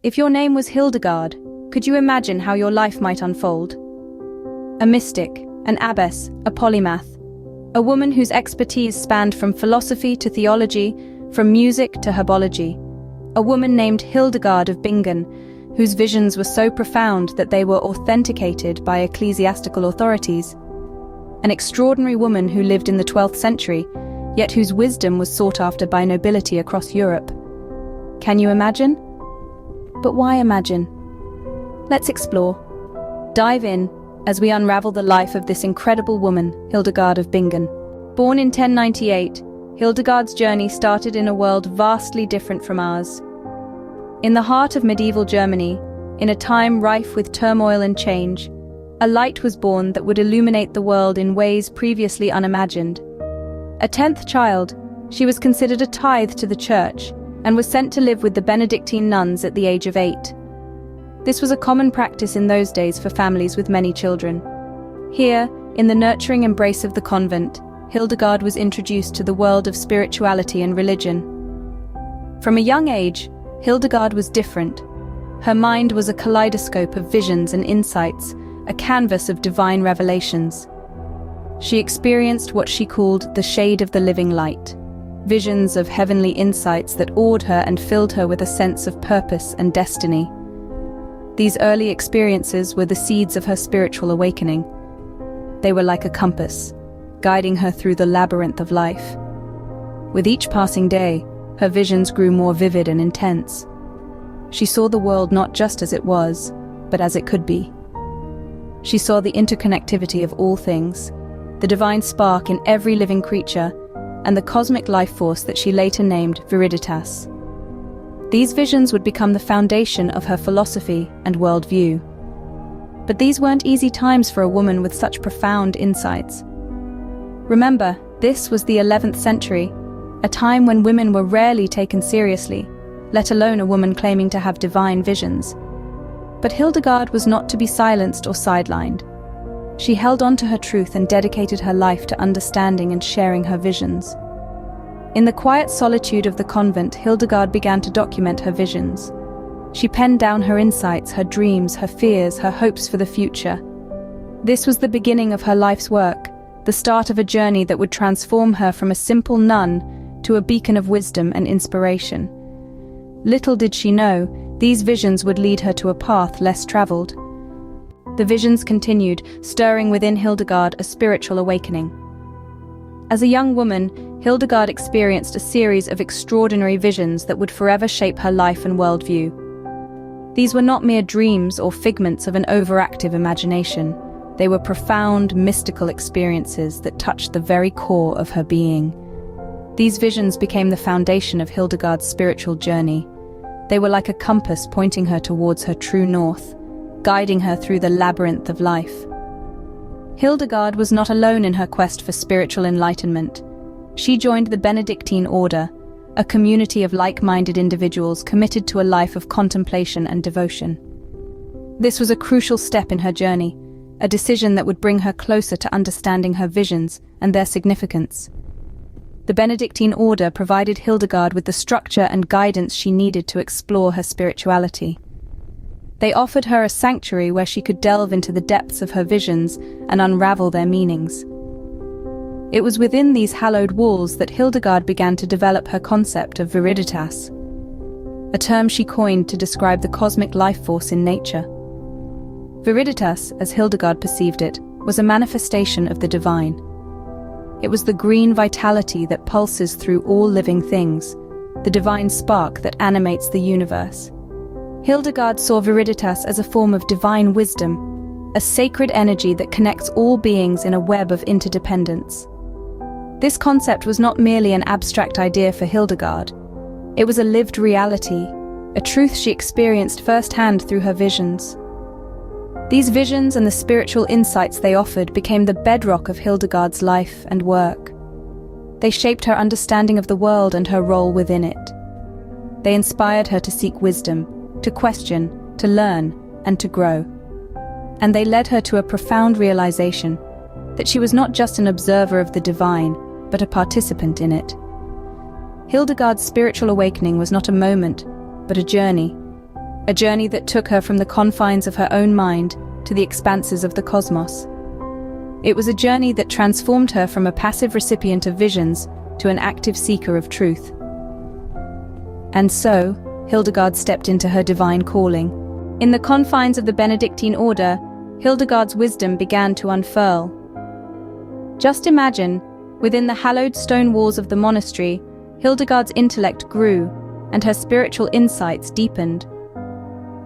If your name was Hildegard, could you imagine how your life might unfold? A mystic, an abbess, a polymath, a woman whose expertise spanned from philosophy to theology, from music to herbology. A woman named Hildegard of Bingen, whose visions were so profound that they were authenticated by ecclesiastical authorities. An extraordinary woman who lived in the 12th century, yet whose wisdom was sought after by nobility across Europe. Can you imagine? But why imagine? Let's explore. Dive in as we unravel the life of this incredible woman, Hildegard of Bingen. Born in 1098, Hildegard's journey started in a world vastly different from ours. In the heart of medieval Germany, in a time rife with turmoil and change, a light was born that would illuminate the world in ways previously unimagined. A 10th child, she was considered a tithe to the church and was sent to live with the Benedictine nuns at the age of 8. This was a common practice in those days for families with many children. Here, in the nurturing embrace of the convent, Hildegard was introduced to the world of spirituality and religion. From a young age, Hildegard was different. Her mind was a kaleidoscope of visions and insights, a canvas of divine revelations. She experienced what she called the shade of the living light, visions of heavenly insights that awed her and filled her with a sense of purpose and destiny. These early experiences were the seeds of her spiritual awakening. They were like a compass, guiding her through the labyrinth of life. With each passing day, her visions grew more vivid and intense. She saw the world not just as it was, but as it could be. She saw the interconnectivity of all things, the divine spark in every living creature, and the cosmic life force that she later named Viriditas. These visions would become the foundation of her philosophy and worldview. But these weren't easy times for a woman with such profound insights. Remember, this was the 11th century, a time when women were rarely taken seriously, let alone a woman claiming to have divine visions. But Hildegard was not to be silenced or sidelined. She held on to her truth and dedicated her life to understanding and sharing her visions. In the quiet solitude of the convent, Hildegard began to document her visions. She penned down her insights, her dreams, her fears, her hopes for the future. This was the beginning of her life's work, the start of a journey that would transform her from a simple nun to a beacon of wisdom and inspiration. Little did she know, these visions would lead her to a path less traveled. The visions continued, stirring within Hildegard a spiritual awakening. As a young woman, Hildegard experienced a series of extraordinary visions that would forever shape her life and worldview. These were not mere dreams or figments of an overactive imagination. They were profound, mystical experiences that touched the very core of her being. These visions became the foundation of Hildegard's spiritual journey. They were like a compass pointing her towards her true north, guiding her through the labyrinth of life. Hildegard was not alone in her quest for spiritual enlightenment. She joined the Benedictine order, a community of like-minded individuals committed to a life of contemplation and devotion. This was a crucial step in her journey, a decision that would bring her closer to understanding her visions and their significance. The Benedictine order provided Hildegard with the structure and guidance she needed to explore her spirituality. They offered her a sanctuary where she could delve into the depths of her visions and unravel their meanings. It was within these hallowed walls that Hildegard began to develop her concept of viriditas, a term she coined to describe the cosmic life force in nature. Viriditas, as Hildegard perceived it, was a manifestation of the divine. It was the green vitality that pulses through all living things, the divine spark that animates the universe. Hildegard saw Viriditas as a form of divine wisdom, a sacred energy that connects all beings in a web of interdependence. This concept was not merely an abstract idea for Hildegard. It was a lived reality, a truth she experienced firsthand through her visions. These visions and the spiritual insights they offered became the bedrock of Hildegard's life and work. They shaped her understanding of the world and her role within it. They inspired her to seek wisdom, to question, to learn, and to grow. And they led her to a profound realization that she was not just an observer of the divine, but a participant in it. Hildegard's spiritual awakening was not a moment, but a journey. a journey that took her from the confines of her own mind to the expanses of the cosmos. It was a journey that transformed her from a passive recipient of visions to an active seeker of truth. And so, Hildegard stepped into her divine calling. In the confines of the Benedictine order, Hildegard's wisdom began to unfurl. Just imagine, within the hallowed stone walls of the monastery, Hildegard's intellect grew, and her spiritual insights deepened.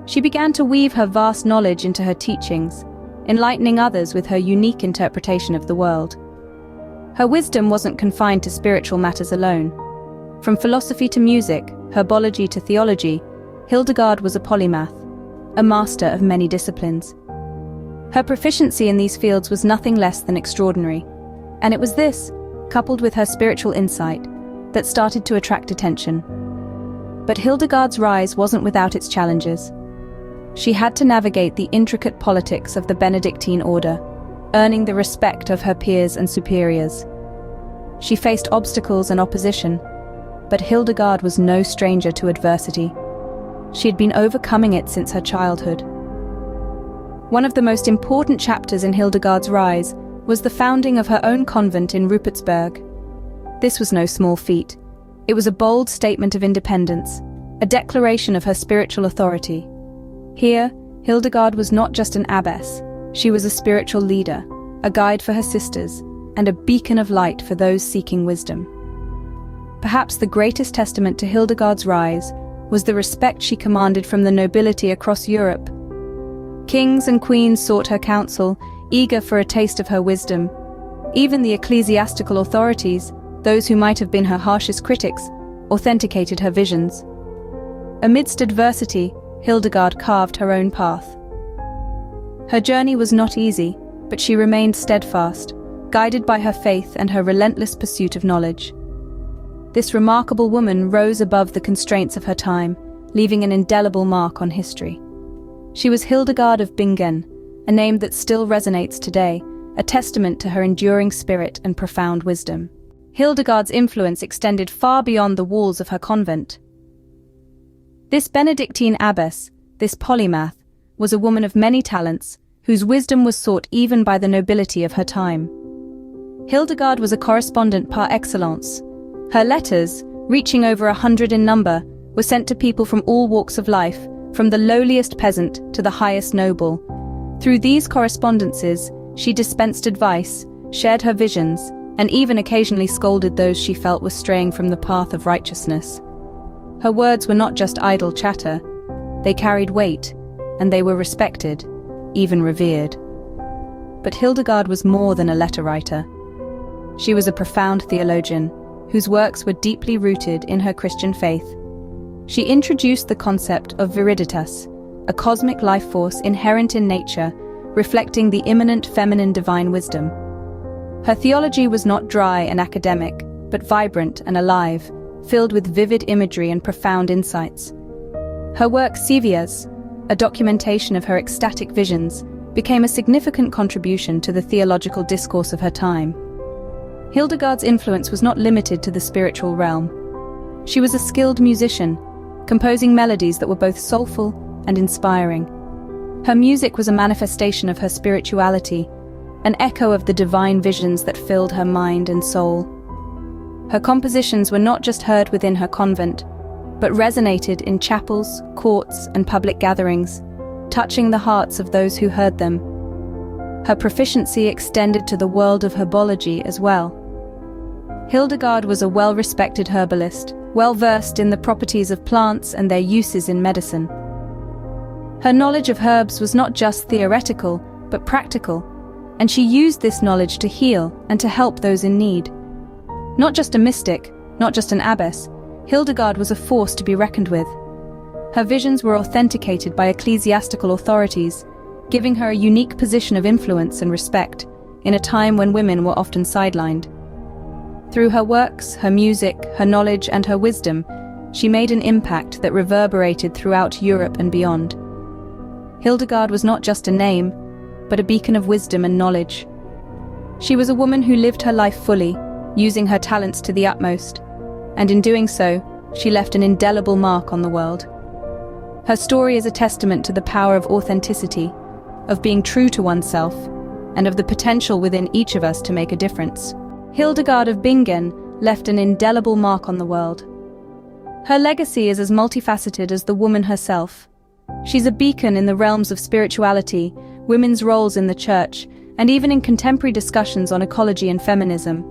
She began to weave her vast knowledge into her teachings, enlightening others with her unique interpretation of the world. Her wisdom wasn't confined to spiritual matters alone. From philosophy to music, herbology to theology, Hildegard was a polymath, a master of many disciplines. Her proficiency in these fields was nothing less than extraordinary, and it was this, coupled with her spiritual insight, that started to attract attention. But Hildegard's rise wasn't without its challenges. She had to navigate the intricate politics of the Benedictine order, earning the respect of her peers and superiors. She faced obstacles and opposition, but Hildegard was no stranger to adversity. She had been overcoming it since her childhood. One of the most important chapters in Hildegard's rise was the founding of her own convent in Rupertsberg. This was no small feat. It was a bold statement of independence, a declaration of her spiritual authority. Here, Hildegard was not just an abbess, she was a spiritual leader, a guide for her sisters, and a beacon of light for those seeking wisdom. Perhaps the greatest testament to Hildegard's rise was the respect she commanded from the nobility across Europe. Kings and queens sought her counsel, eager for a taste of her wisdom. Even the ecclesiastical authorities, those who might have been her harshest critics, authenticated her visions. Amidst adversity, Hildegard carved her own path. Her journey was not easy, but she remained steadfast, guided by her faith and her relentless pursuit of knowledge. This remarkable woman rose above the constraints of her time, leaving an indelible mark on history. She was Hildegard of Bingen, a name that still resonates today, a testament to her enduring spirit and profound wisdom. Hildegard's influence extended far beyond the walls of her convent. This Benedictine abbess, this polymath, was a woman of many talents, whose wisdom was sought even by the nobility of her time. Hildegard was a correspondent par excellence. Her letters, reaching over 100 in number, were sent to people from all walks of life, from the lowliest peasant to the highest noble. Through these correspondences, she dispensed advice, shared her visions, and even occasionally scolded those she felt were straying from the path of righteousness. Her words were not just idle chatter, they carried weight, and they were respected, even revered. But Hildegard was more than a letter writer. She was a profound theologian, whose works were deeply rooted in her Christian faith. She introduced the concept of viriditas, a cosmic life force inherent in nature, reflecting the immanent feminine divine wisdom. Her theology was not dry and academic, but vibrant and alive, filled with vivid imagery and profound insights. Her work Sievias, a documentation of her ecstatic visions, became a significant contribution to the theological discourse of her time. Hildegard's influence was not limited to the spiritual realm. She was a skilled musician, composing melodies that were both soulful and inspiring. Her music was a manifestation of her spirituality, an echo of the divine visions that filled her mind and soul. Her compositions were not just heard within her convent, but resonated in chapels, courts, and public gatherings, touching the hearts of those who heard them. Her proficiency extended to the world of herbology as well. Hildegard was a well-respected herbalist, well-versed in the properties of plants and their uses in medicine. Her knowledge of herbs was not just theoretical, but practical, and she used this knowledge to heal and to help those in need. Not just a mystic, not just an abbess, Hildegard was a force to be reckoned with. Her visions were authenticated by ecclesiastical authorities, giving her a unique position of influence and respect in a time when women were often sidelined. Through her works, her music, her knowledge, and her wisdom, she made an impact that reverberated throughout Europe and beyond. Hildegard was not just a name, but a beacon of wisdom and knowledge. She was a woman who lived her life fully, using her talents to the utmost, and in doing so, she left an indelible mark on the world. Her story is a testament to the power of authenticity, of being true to oneself, and of the potential within each of us to make a difference. Hildegard of Bingen left an indelible mark on the world. Her legacy is as multifaceted as the woman herself. She's a beacon in the realms of spirituality, women's roles in the church, and even in contemporary discussions on ecology and feminism.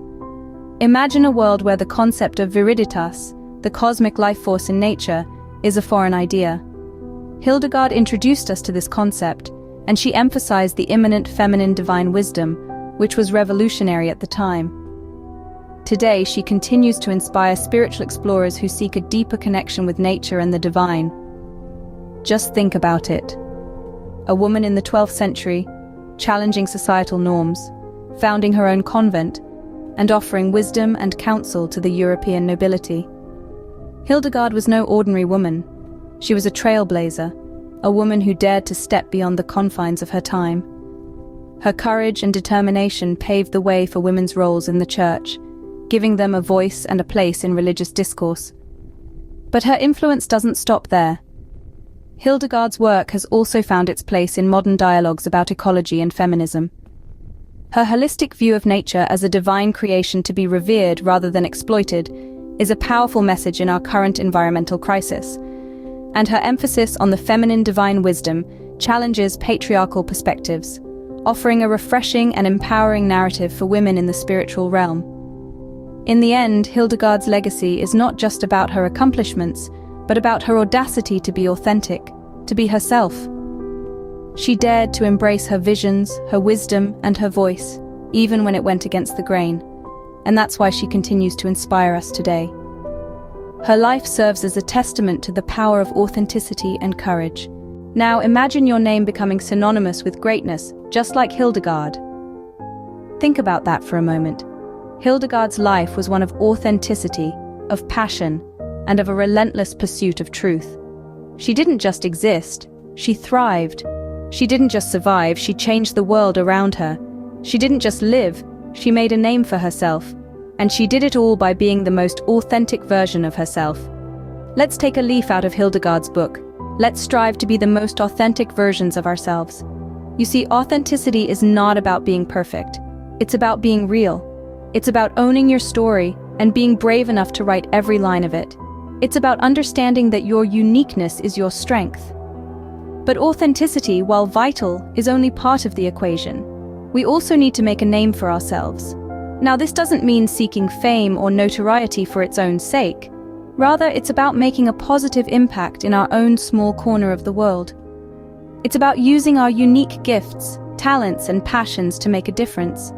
Imagine a world where the concept of viriditas, the cosmic life force in nature, is a foreign idea. Hildegard introduced us to this concept, and she emphasized the immanent feminine divine wisdom, which was revolutionary at the time. Today, she continues to inspire spiritual explorers who seek a deeper connection with nature and the divine. Just think about it. A woman in the 12th century, challenging societal norms, founding her own convent, and offering wisdom and counsel to the European nobility. Hildegard was no ordinary woman. She was a trailblazer, a woman who dared to step beyond the confines of her time. Her courage and determination paved the way for women's roles in the church, giving them a voice and a place in religious discourse. But her influence doesn't stop there. Hildegard's work has also found its place in modern dialogues about ecology and feminism. Her holistic view of nature as a divine creation to be revered rather than exploited is a powerful message in our current environmental crisis. And her emphasis on the feminine divine wisdom challenges patriarchal perspectives, offering a refreshing and empowering narrative for women in the spiritual realm. In the end, Hildegard's legacy is not just about her accomplishments, but about her audacity to be authentic, to be herself. She dared to embrace her visions, her wisdom, and her voice, even when it went against the grain. And that's why she continues to inspire us today. Her life serves as a testament to the power of authenticity and courage. Now imagine your name becoming synonymous with greatness, just like Hildegard. Think about that for a moment. Hildegard's life was one of authenticity, of passion, and of a relentless pursuit of truth. She didn't just exist, she thrived. She didn't just survive, she changed the world around her. She didn't just live, she made a name for herself. And she did it all by being the most authentic version of herself. Let's take a leaf out of Hildegard's book. Let's strive to be the most authentic versions of ourselves. You see, authenticity is not about being perfect. It's about being real. It's about owning your story and being brave enough to write every line of it. It's about understanding that your uniqueness is your strength. But authenticity, while vital, is only part of the equation. We also need to make a name for ourselves. Now, this doesn't mean seeking fame or notoriety for its own sake. Rather, it's about making a positive impact in our own small corner of the world. It's about using our unique gifts, talents, and passions to make a difference.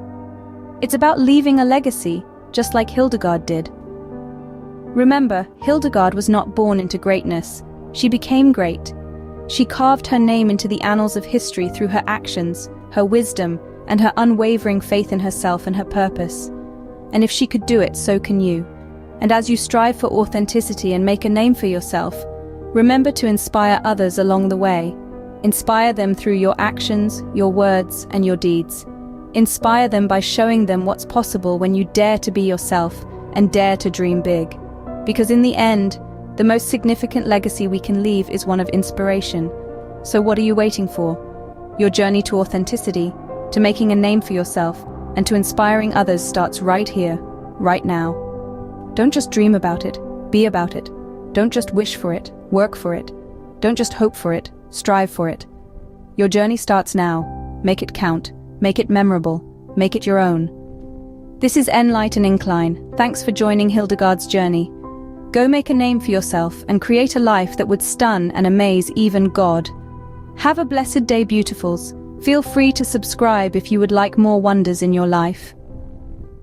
It's about leaving a legacy, just like Hildegard did. Remember, Hildegard was not born into greatness. She became great. She carved her name into the annals of history through her actions, her wisdom, and her unwavering faith in herself and her purpose. And if she could do it, so can you. And as you strive for authenticity and make a name for yourself, remember to inspire others along the way. Inspire them through your actions, your words, and your deeds. Inspire them by showing them what's possible when you dare to be yourself and dare to dream big. Because in the end, the most significant legacy we can leave is one of inspiration. So what are you waiting for? Your journey to authenticity, to making a name for yourself, and to inspiring others starts right here, right now. Don't just dream about it, be about it. Don't just wish for it, work for it. Don't just hope for it, strive for it. Your journey starts now. Make it count, make it memorable, make it your own. This is Enlight and Incline. Thanks for joining Hildegard's journey. Go make a name for yourself and create a life that would stun and amaze even God. Have a blessed day, beautifuls. Feel free to subscribe if you would like more wonders in your life.